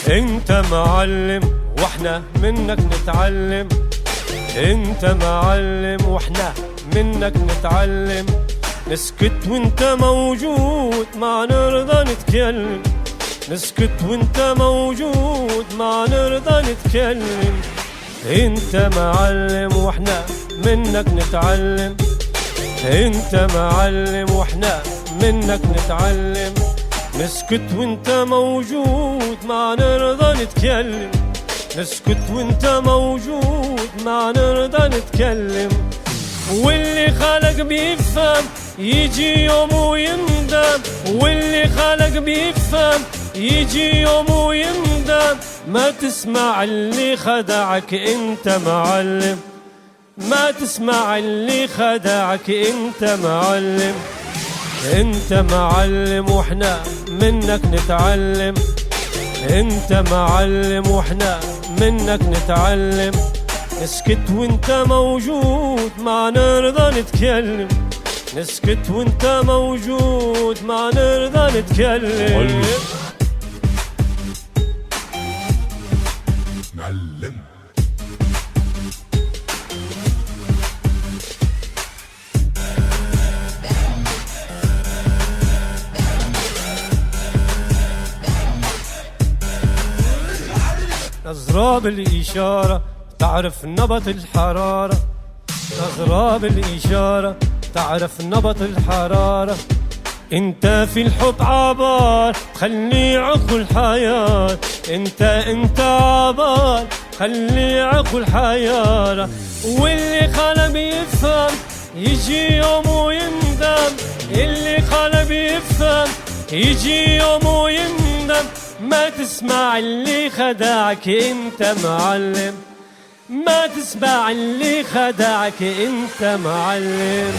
انت معلم واحنا منك نتعلم، انت معلم واحنا منك نتعلم. نسكت وانت موجود ما نرضى نتكلم، نسكت وانت موجود ما نرضى نتكلم. انت معلم واحنا منك نتعلم، انت معلم واحنا منك نتعلم. نسكت وانت موجود ما نرضى نتكلم، نسكت وانت موجود ما نرضى نتكلم. واللي خلق بيفهم يجي يوم ويندم، واللي خلق بيفهم يجي يوم ويندم. ما تسمع اللي خدعك انت معلم، ما تسمع اللي خدعك انت معلم. انت معلم واحنا منك نتعلم، انت معلم واحنا منك نتعلم. نسكت وانت موجود ما نرضى نتكلم، نسكت وانت موجود ما نرضى نتكلم. معلم نظرة بالإشارة تعرف نبض الحرارة، نظرة بالإشارة تعرف نبض الحرارة. انت في الحب عبار خلي عقل حيار، انت عبار خلي عقل حيارة. واللي خلى بيفهم يجي يوم ويندم، اللي خلى بيفهم يجي يوم ويندم. ما تسمع اللي خدعك انت معلم، ما تسمع اللي خدعك انت معلم.